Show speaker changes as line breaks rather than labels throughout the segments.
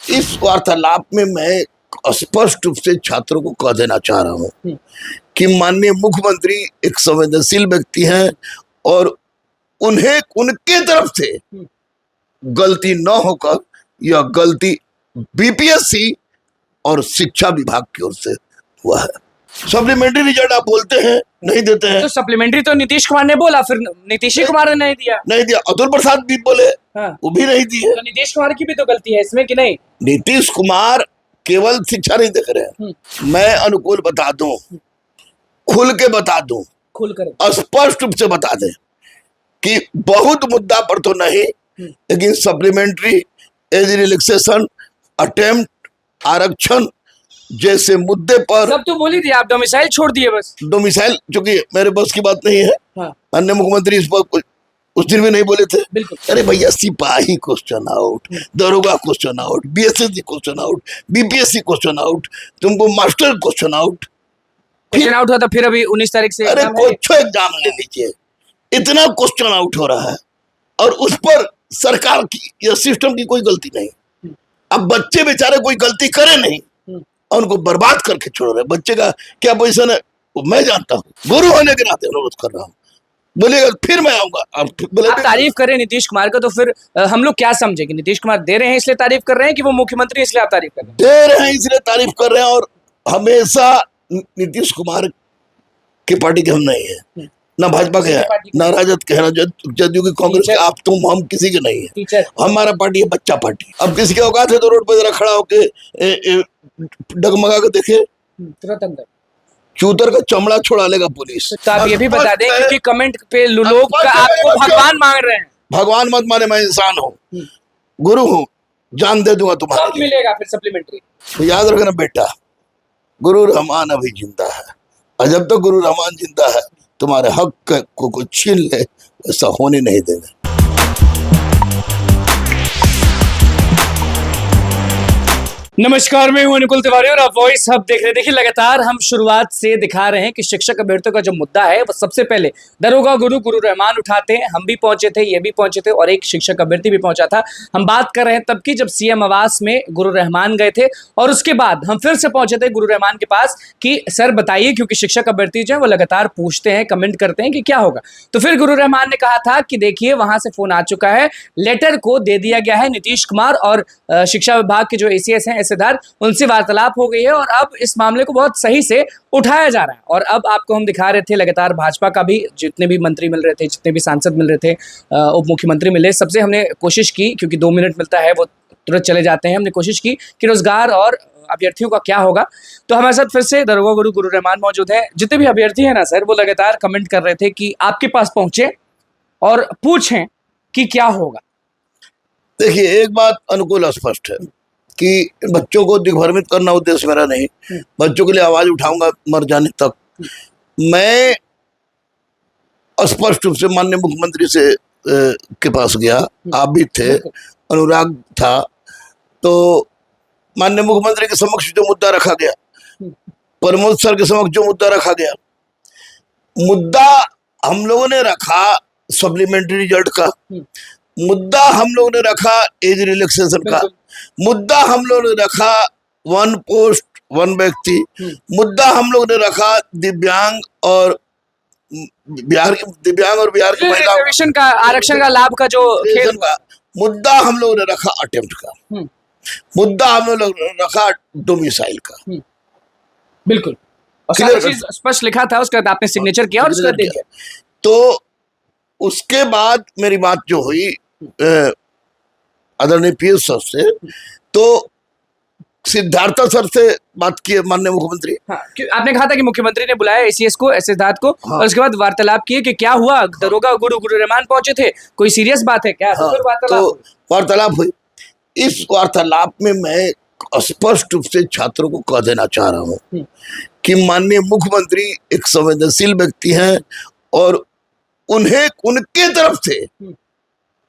इस वार्तालाप में मैं स्पष्ट रूप से छात्रों को कह देना चाह रहा हूं कि माननीय मुख्यमंत्री एक संवेदनशील व्यक्ति हैं और उन्हें उनके तरफ से गलती न होकर यह गलती बीपीएससी और शिक्षा विभाग की ओर से हुआ है। सप्लीमेंट्री रिजल्ट आप बोलते हैं नहीं देते हैं,
तो सप्लीमेंट्री तो नीतीश कुमार ने बोला, फिर नीतीश कुमार ने नहीं दिया।
अतुल प्रसाद भी बोले,
हाँ।
वो भी नहीं दिए।
तो नीतीश कुमार की भी तो गलती है इसमें कि नहीं?
नीतीश कुमार केवल शिक्षा नहीं देख रहे हैं, मैं अनुकूल बता दूं, खुल के बता दूं,
खुलकर
स्पष्ट रूप से बता दें कि बहुत मुद्दा पर तो नहीं, लेकिन सप्लीमेंट्री एज रिलैक्सेशन, अटेम्प्ट, आरक्षण जैसे मुद्दे पर
सब तो बोली थी, आप डोमिसाइल छोड़ दिए बस।
डोमिसाइल चूंकि मेरे बस की बात नहीं है,
हाँ।
अन्य मुख्यमंत्री इस पर उस दिन भी नहीं बोले थे।
बिल्कुल।
अरे भैया, सिपाही क्वेश्चन आउट, दरोगा question out, BSSC question out, BPSC question out, तुमको मास्टर क्वेश्चन आउट
आउट हुआ था, फिर अभी 19 तारीख से
अरे कुछ एग्जाम ले लीजिए, इतना क्वेश्चन आउट हो रहा है और उस पर सरकार की या सिस्टम की कोई गलती नहीं। अब बच्चे बेचारे कोई गलती करे नहीं और उनको बर्बाद करके छोड़ रहे। बच्चे का क्या पोजीशन है वो मैं जानता हूँ, गुरु होने के नाते अनुरोध कर रहा हूँ, बोलिएगा फिर मैं आऊंगा।
आप तारीफ करें नीतीश कुमार को, तो फिर हम लोग क्या समझे कि नीतीश कुमार दे रहे हैं इसलिए तारीफ कर रहे हैं कि वो मुख्यमंत्री इसलिए आप तारीफ कर रहे हैं?
दे रहे हैं इसलिए तारीफ कर रहे हैं, और हमेशा नीतीश कुमार की पार्टी के हम नहीं है, ना भाजपा के हैं, ना राजद के हैं, ना जदयू की, कांग्रेस के, आप तुम हम किसी के नहीं है। हमारा पार्टी है बच्चा पार्टी। अब किसी के औकात है तो रोड पे जरा खड़ा होके डगमगा के देखे,
तुरंत अंदर
चूतर का चमड़ा छोड़ा लेगा पुलिस।
तो आप ये भी बता दें क्योंकि कमेंट पे लोग आपको भगवान मांग रहे हैं।
भगवान मत माने, मैं इंसान हूँ, गुरु हूँ, जान दे दूंगा तुम्हारे
कब मिलेगा फिर सप्लीमेंट्री?
तो याद रखना बेटा, गुरु रहमान अभी जिंदा है, और जब तक गुरु रहमान जिंदा है तुम्हारे हक को छीन ले, ऐसा होने नहीं देगा।
नमस्कार, मैं हूं अनुकूल तिवारी और आप वॉइस हब देख रहे हैं। देखिए, लगातार हम शुरुआत से दिखा रहे हैं कि शिक्षक अभ्यर्थियों का जो मुद्दा है वो सबसे पहले दरोगा गुरु रहमान उठाते हैं। हम भी पहुंचे थे, ये भी पहुंचे थे और एक शिक्षक अभ्यर्थी भी पहुंचा था। हम बात कर रहे हैं तब की जब सीएम आवास में गुरु रहमान गए थे, और उसके बाद हम फिर से पहुंचे थे गुरु रहमान के पास कि सर बताइए, क्योंकि शिक्षक अभ्यर्थी जो है वो लगातार पूछते हैं, कमेंट करते हैं कि क्या होगा। तो फिर गुरु रहमान ने कहा था कि देखिए वहां से फोन आ चुका है, लेटर को दे दिया गया है नीतीश कुमार और शिक्षा विभाग के जो एसीएस हैं, एसेदार, उनसे वार्तालाप हो गई है और अब इस मामले को बहुत सही से उठाया जा रहा है। और अब आपको हम दिखा रहे थे लगातार भाजपा का भी, जितने भी मंत्री मिल रहे थे, जितने भी सांसद मिल रहे थे, उप मुख्यमंत्री मिले, सबसे हमने कोशिश की, क्योंकि 2 मिनट मिलता है वो तुरंत चले जाते हैं, हमने कोशिश की कि रोजगार और अभ्यर्थियों का क्या होगा। तो हमारे साथ फिर से दरोगा गुरु रहमान मौजूद है। जितने भी अभ्यर्थी हैं ना सर, वो लगातार कमेंट कर रहे थे कि आपके पास पहुंचे और पूछें कि क्या होगा।
देखिए, एक बात अनुकूल स्पष्ट है कि बच्चों को दिग्भ्रमित करना उद्देश्य मेरा नहीं, बच्चों के लिए आवाज उठाऊंगा मर जाने तक। मैं स्पष्ट रूप से माननीय मुख्यमंत्री से के पास गया, आप भी थे, अनुराग था, तो माननीय मुख्यमंत्री के समक्ष जो मुद्दा रखा गया, प्रमोद सर के समक्ष जो मुद्दा रखा गया, मुद्दा हम लोगों ने रखा सप्लीमेंट्री रिजल्ट का, मुद्दा हम लोगों ने रखा एज रिलैक्सेशन का, मुद्दा हम लोगों ने रखा वन पोस्ट वन व्यक्ति, मुद्दा हम लोगों ने रखा दिव्यांग और बिहार की महिलाओं
का आरक्षण का लाभ का जो खेल
का, मुद्दा हम लोगों ने रखा अटेम्प्ट का, मुद्दा हम लोगों ने रखा डोमिसाइल का।
बिल्कुल स्पष्ट लिखा था, उसके बाद आपने सिग्नेचर किया और उसके बाद देखिए।
तो उसके बाद मेरी बात जो हुई आदरणीय पीयूष सर से, तो सिद्धार्था सर से बात की माननीय मुख्यमंत्री।
हाँ, आपने कहा था कि मुख्यमंत्री ने बुलाया एसीएस को, एसएसदार को, हाँ। और उसके बाद वार्तालाप किए कि क्या हुआ, हाँ। दरोगा गुरु रहमान पहुंचे थे, कोई सीरियस बात है क्या?
हाँ, तो वार्तालाप हुई। इस वार्तालाप में मैं स्पष्ट रूप से छात्रों को कह देना चाह रहा हूँ कि माननीय मुख्यमंत्री एक संवेदनशील व्यक्ति हैं और उन्हें उनके तरफ से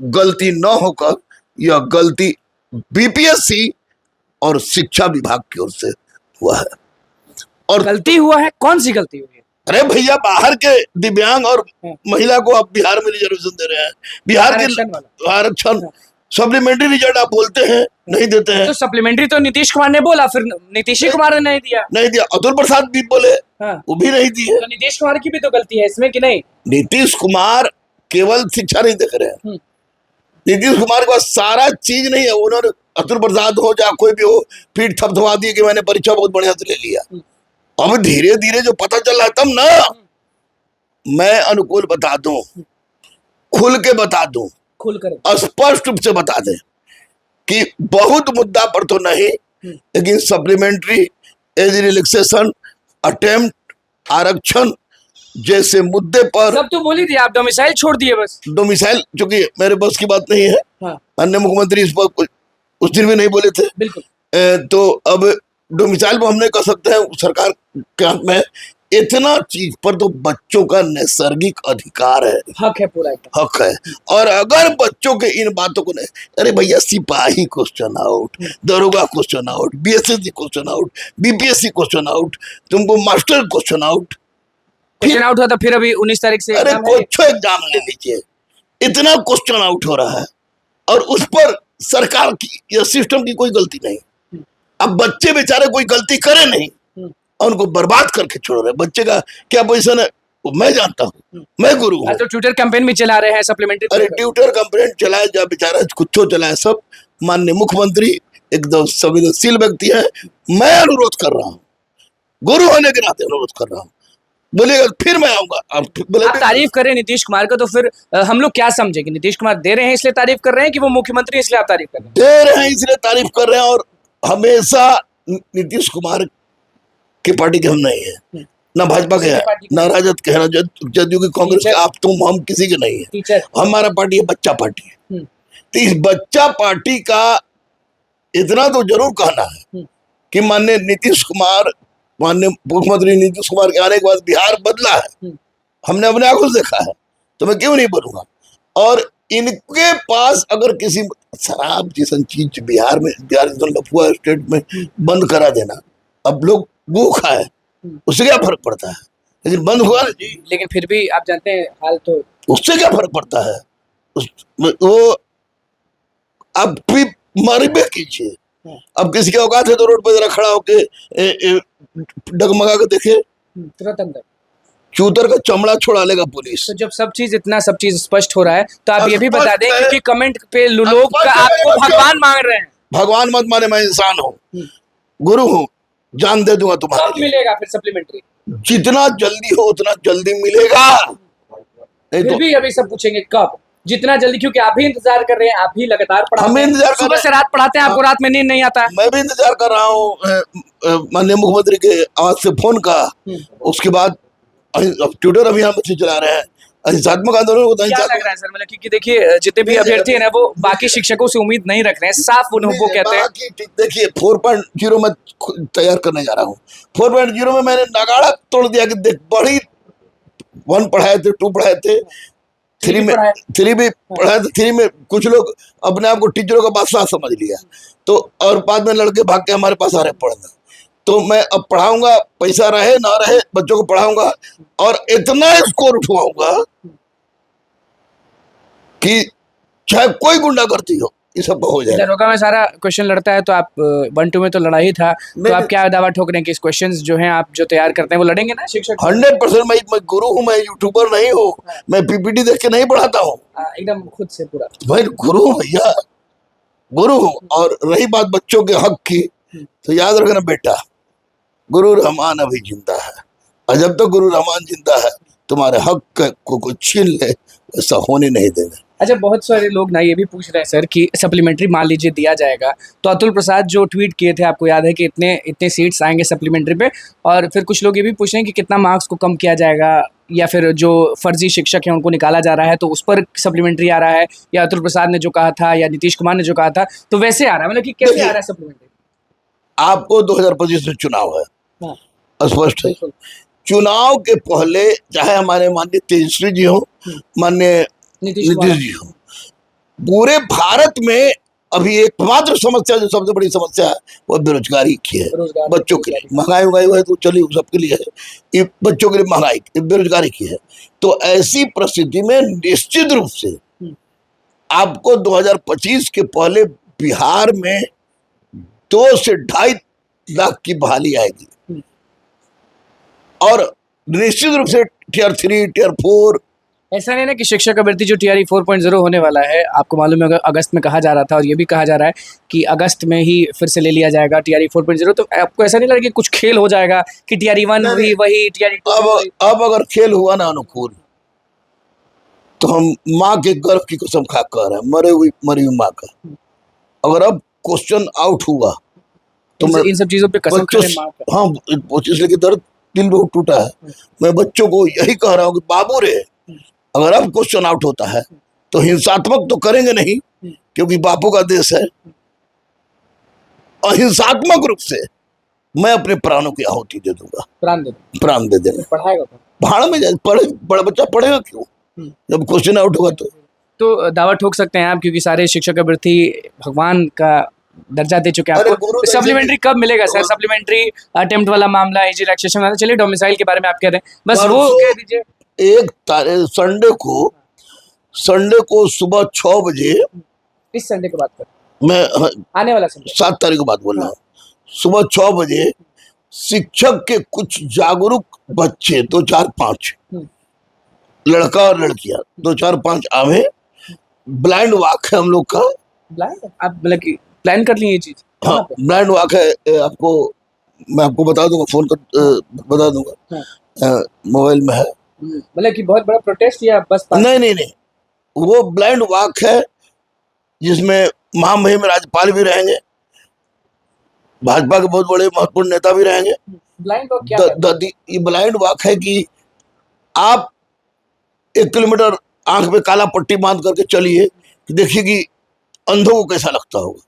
गलती न होकर यह गलती बीपीएससी और शिक्षा विभाग की ओर से हुआ है। और
गलती हुआ है? कौन सी गलती हुई है?
अरे भैया, बाहर के दिव्यांग और महिला को आप बिहार में रिजर्वेशन दे रहे हैं, बिहार के आरक्षण, सप्लीमेंट्री रिजल्ट आप बोलते हैं नहीं देते हैं,
तो सप्लीमेंट्री तो नीतीश कुमार ने बोला, फिर नीतीश कुमार ने नहीं दिया।
नहीं दिया। अतुल प्रसाद भी बोले,
हाँ।
वो भी नहीं दिए।
तो नीतीश कुमार की भी तो गलती है इसमें कि नहीं?
नीतीश कुमार केवल शिक्षा नहीं देख रहे हैं, नीतीश कुमार के पास सारा चीज नहीं है। उन्होंने अतुल प्रसाद हो या कोई भी हो, पीठ थपथपा दी कि मैंने परीक्षा बहुत बढ़िया से ले लिया। अब धीरे धीरे जो पता चल रहा है तब ना। मैं अनुकूल बता दूं, खुल के बता दूं,
खुलकर
स्पष्ट रूप से बता दें कि बहुत मुद्दा पर तो नहीं, लेकिन सप्लीमेंट्री एज रिलैक्सेशन, अटेम्प्ट, आरक्षण जैसे मुद्दे पर
सब तो बोल ही दिया, आप डोमिसाइल छोड़ दिए बस।
डोमिसाइल चूंकि मेरे बस की बात नहीं है,
हाँ।
अन्य मुख्यमंत्री इस पर उस दिन भी नहीं बोले थे।
बिल्कुल।
तो अब डोमिसाइल पर हमने कह सकते हैं सरकार के हाथ में। इतना चीज पर तो बच्चों का नैसर्गिक अधिकार है,
हक है, पूरा एकदम
हक है। और अगर बच्चों के इन बातों को नहीं, अरे भैया सिपाही क्वेश्चन आउट, दरोगा question out, BSSC question out, BPSC question out, तुमको master question out,
question out हुआ था। फिर अभी 19 तारीख से
अरे
एग्जाम है।
कुछ एग्जाम ले लीजिए, इतना क्वेश्चन आउट हो रहा है और उस पर सरकार की या सिस्टम की कोई गलती नहीं। अब बच्चे बेचारे कोई गलती करे नहीं और उनको बर्बाद करके छोड़ रहे। बच्चे का क्या पोजीशन है वो मैं जानता हूँ, मैं गुरु हूँ।
तो ट्विटर कैंपेन भी चला रहे हैं सप्लीमेंट्री।
अरे ट्विटर कंप्लेंट चलाए जा, बेचारा कुछ चलाए सब। माननीय मुख्यमंत्री एकदम संवेदनशील व्यक्ति है, मैं अनुरोध कर रहा हूँ, गुरु होने के नाते अनुरोध कर रहा हूँ। बोलिएगा फिर मैं आऊंगा। आप
तारीफ करें नीतीश कुमार को, तो फिर हम लोग क्या समझे कि नीतीश कुमार दे रहे हैं इसलिए तारीफ कर रहे हैं कि वो मुख्यमंत्री इसलिए आप तारीफ कर रहे हैं?
दे रहे हैं इसलिए तारीफ कर रहे हैं। और हमेशा नीतीश कुमार की पार्टी के हम नहीं है, ना भाजपा के हैं, ना राजद के हैं, ना जदयू की, कांग्रेस के, आप तुम हम किसी के नहीं है। हमारा पार्टी है बच्चा पार्टी है। तो इस बच्चा पार्टी का इतना तो जरूर कहना है कि माननीय नीतीश कुमार, माननीय मुख्यमंत्री नीतीश कुमार के आने के बाद बिहार बदला है, हमने अपने आंखों से देखा है, तो मैं क्यों नहीं बोलूंगा। और इनके पास अगर किसी शराब जैसी चीज बिहार में, बिहार जैसा लफुआ स्टेट में बंद करा देना, अब लोग वो खाए, उससे क्या फर्क पड़ता है? लेकिन बंद हुआ ना जी।
लेकिन फिर भी आप जानते हैं हाल तो,
उससे क्या फर्क पड़ता है? वो अब भी मरबे कीजिए। अब किसी के औकात है तो रोड पर जरा खड़ा होके डगमगा के देखे,
तुरंत अंदर
चूतर का चमड़ा छोड़ा लेगा पुलिस।
तो जब सब चीज स्पष्ट हो रहा है तो आप ये भी बता दें,
स्पष्ट है।
क्योंकि कमेंट पे लोग
स्पष्ट है,
आपको
बच्चों।
भगवान मांग रहे हैं।
भगवान मत माने, मैं इंसान हूँ, गुरु हूँ, जान दे दूंगा तुम्हारे
कब
लिए।
मिलेगा फिर सप्लीमेंट्री?
जितना जल्दी हो उतना जल्दी मिलेगा। नहीं
फिर
तो
भी अभी सब पूछेंगे कब, जितना जल्दी, क्योंकि आप भी इंतजार कर रहे हैं, आप भी लगातार पढ़ाते
हम
हैं।
इंतजार कर
सुबह
रहे
से रात पढ़ाते हैं, आपको रात में नींद नहीं आता है।
मैं भी इंतजार कर रहा हूँ माननीय मुख्यमंत्री के आवाज से फोन का। उसके बाद ट्विटर अभियान बच्चे चला रहे हैं, अहिंसात्मक आंदोलन को
क्या लग रहा है सर, मतलब क्योंकि देखिए जितने भी अभ्यर्थी है ना वो बाकी शिक्षकों से उम्मीद नहीं रख रहे हैं, साफ वो कहते हैं।
देखिए 4.0 में तैयार करने जा रहा हूँ। 4.0 में मैंने नगाड़ा तोड़ दिया कि देख, बड़ी 1 पढ़ाए थे, 2 पढ़ाए थे, 3 में 3 भी पढ़ाए थे। 3 में कुछ लोग अपने आप को टीचरों का बादशाह समझ लिया, तो और बाद में लड़के भाग के हमारे पास आ रहे पढ़ना। तो मैं अब पढ़ाऊंगा, पैसा रहे ना रहे, बच्चों को पढ़ाऊंगा और इतना स्कोर उठवाऊंगा कि चाहे कोई गुंडागर्दी हो, ये सब हो जाए।
दरोगा में सारा क्वेश्चन लड़ता है, तो आप 1-2 में तो लड़ा ही था, तो आप क्या दावा ठोक रहे हैं कि इस क्वेश्चंस जो हैं आप जो तैयार करते हैं वो लड़ेंगे ना शिक्षक?
100% मैं गुरु हूँ, मैं यूट्यूबर नहीं हूँ, मैं पीपीटी देख के नहीं पढ़ाता हूँ,
एकदम खुद से पूरा।
मैं गुरु हूँ भैया, गुरु हूँ। और रही बात बच्चों के हक की, तो याद रखना बेटा, गुरु रहमान अभी जिंदा है, और जब तक गुरु रहमान जिंदा है तुम्हारे हक को कोई छीन ले, ऐसा होने नहीं देना।
अच्छा, बहुत सारे लोग ना ये भी पूछ रहे हैं सर कि सप्लीमेंट्री मान लीजिए दिया जाएगा, तो अतुल प्रसाद जो ट्वीट किए थे आपको याद है कि इतने सीट्स आएंगे सप्लीमेंट्री पे, और फिर कुछ लोग ये भी पूछ रहे हैं कि कितना मार्क्स को कम किया जाएगा, या फिर जो फर्जी शिक्षक हैं उनको निकाला जा रहा है तो उस पर सप्लीमेंट्री आ रहा है, या अतुल प्रसाद ने जो कहा था या नीतीश कुमार ने जो कहा था, तो वैसे आ रहा है, मतलब कि कैसे आ रहा है सप्लीमेंट्री? आपको
2025 में चुनाव है, स्पष्ट है। चुनाव के पहले चाहे हमारे माननीय तेजस्वी जी हो, माननीय नीतीश जी हो, पूरे भारत में अभी एकमात्र समस्या जो सबसे बड़ी समस्या है वो बेरोजगारी की है। बच्चों के लिए महंगाई उगाई है तो चलिए सबके लिए है, ये बच्चों के लिए महंगाई, बेरोजगारी की है। तो ऐसी परिस्थिति में निश्चित रूप से आपको 2025 के पहले बिहार में 2 से 2.5 लाख की बहाली आएगी और निश्चित रूप से टियर 3 टियर 4
ऐसा नहीं ना कि शिक्षक अभ्यर्थी जो टीआरई 4.0 होने वाला है, आपको मालूम है अगस्त में कहा जा रहा था और ये भी कहा जा रहा है कि अगस्त में ही फिर से ले लिया जाएगा टीआरई 4.0। तो आपको ऐसा नहीं लगा कि कुछ खेल हो जाएगा कि टीआरई 1 भी वही टीआरई 2
अब अगर खेल हुआ ना अनुकूल, तो हम माँ के गर्भ की कसम खा कर रहे हैं, मरी हुई माँ का। अगर अब क्वेश्चन आउट हुआ तो मैं
इन सब चीजों पे कसम खा रहे हैं माँ का।
हाँ, इसलिए दर्द दिल बहुत टूटा है। मैं बच्चों को यही कह रहा हूँ कि बाबू रे, अगर अब क्वेश्चन आउट होता है तो हिंसात्मक तो करेंगे नहीं, क्योंकि बापू का देश है। अहिंसात्मक रूप से मैं अपने प्राणों की आहुति दे दूंगा, प्राण दे देना।
पढ़ाएगा
भाड़ में जाए, बड़ा बच्चा पढ़ेगा क्यों जब क्वेश्चन आउट होगा?
तो दावा ठोक सकते हैं आप, क्योंकि सारे शिक्षक अभ्यर्थी भगवान का दर्जा दे चुके हैं आपको। सप्लीमेंट्री कब मिलेगा सर? सप्लीमेंट्री अटेम्प्ट वाला मामला, एज रिलैक्सेशन वाला, चलिए डोमिसाइल के बारे में आप कह रहे हैं, बस वो कह दीजिए।
एक संडे को सुबह 6 बजे,
इस संडे की बात कर,
मैं
आने वाला संडे
7 तारीख को बात बोल रहा हूँ, सुबह 6 बजे शिक्षक के कुछ जागरूक बच्चे 2-4-5 लड़का और लड़कियां 2-4-5 आवे। ब्लाइंड वॉक है हम लोग का।
ब्लाइंड आप मतलब कि प्लान कर लिए ये चीज?
हाँ, ब्लाइंड वॉक है। आपको मैं आपको बता दूंगा, फोन कर बता दूंगा, मोबाइल में है।
मतलब कि बहुत बड़ा प्रोटेस्ट या बस
नहीं, वो ब्लाइंड वॉक है जिसमें महामहिम राज्यपाल भी रहेंगे, भाजपा के बहुत बड़े महत्वपूर्ण नेता भी रहेंगे।
ब्लाइंड वॉक क्या है?
ये ब्लाइंड वॉक है कि आप 1 किलोमीटर आंख में काला पट्टी बांध करके चलिए, देखिए कि अंधों को कैसा लगता होगा।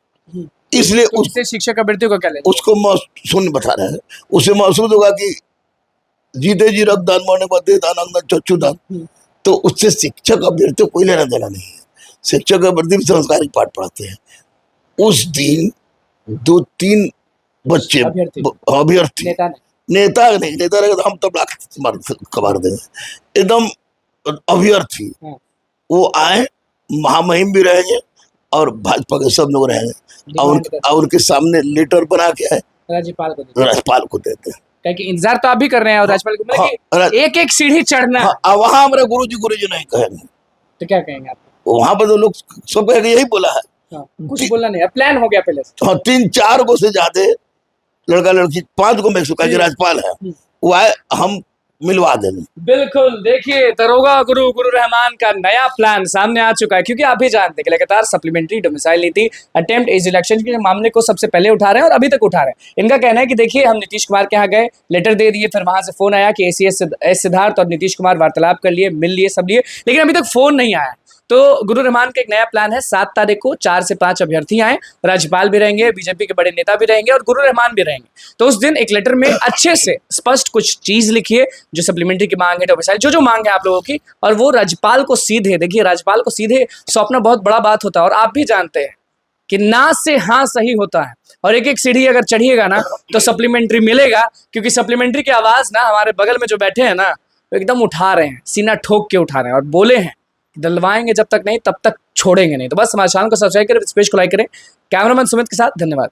इसलिए
तो उससे शिक्षक अभ्यर्थियों को क्या लगेगा?
उसको सुन बता रहे हैं, उसे महसूस होगा कि जीते जी रक्तदान, मरने पर दे दान, अंगदान, चक्षुदान। तो उससे शिक्षक अभ्यर्थियों को लेना देना नहीं है। शिक्षक अभ्यर्थी भी संस्कारिक पाठ पढ़ाते हैं। उस दिन 2-3 बच्चे अभ्यर्थी, नेता रहेगा तो हम तब खबर देंगे, एकदम अभ्यर्थी वो आए, महामहिम भी रहेंगे और भाजपा के सब लोग रहेंगे, और उनके सामने लेटर बना के राज्यपाल को देते हैं।
कि इंतजार तो आप भी कर रहे हैं और राज्यपाल को मतलब कि एक सीढ़ी चढ़ना।
वहां हमारे गुरुजी नहीं कहेंगे
तो क्या कहेंगे आप?
वहां पर तो लोग सब कहेंगे यही बोला है।
कुछ बोलना नहीं, प्लान हो गया पहले से।
हाँ, 3-4 को से ज्यादा लड़का लड़की 5 को मैं सुखा राज्यपाल है, वो आए, हम मिलवा देंगे।
बिल्कुल, देखिए दरोगा गुरु रहमान का नया प्लान सामने आ चुका है, क्योंकि आप भी जानते हैं कि लगातार सप्लीमेंट्री डोमिसाइल नीति, अटेम्प्ट एज इलेक्शन के मामले को सबसे पहले उठा रहे हैं और अभी तक उठा रहे हैं। इनका कहना है कि देखिए हम नीतीश कुमार के यहाँ गए, लेटर दे दिए, फिर वहां से फोन आया कि एस सिद्धार्थ और नीतीश कुमार वार्तालाप कर लिए, मिल लिए, सब लिए, लेकिन अभी तक फोन नहीं आया। तो गुरु रहमान का एक नया प्लान है, 7 तारीख को 4 से 5 अभ्यर्थी आए, राज्यपाल भी रहेंगे, बीजेपी के बड़े नेता भी रहेंगे और गुरु रहमान भी रहेंगे। तो उस दिन एक लेटर में अच्छे से स्पष्ट कुछ चीज लिखिए, जो सप्लीमेंट्री की मांग है, डोमिसाइल जो मांग है आप लोगों की, और वो राज्यपाल को सीधे, देखिए राज्यपाल को सीधे सौंपना बहुत बड़ा बात होता है। और आप भी जानते हैं कि ना से हाँ सही होता है, और एक सीढ़ी अगर चढ़िएगा ना तो सप्लीमेंट्री मिलेगा, क्योंकि सप्लीमेंट्री की आवाज ना हमारे बगल में जो बैठे हैं ना, वो एकदम उठा रहे हैं, सीना ठोक के उठा रहे हैं और बोले हैं दलवाएंगे जब तक नहीं तब तक छोड़ेंगे नहीं। तो बस हमारे चैनल को सब्सक्राइब करें, इस पेज को लाइक करें। कैमरामैन सुमित के साथ धन्यवाद।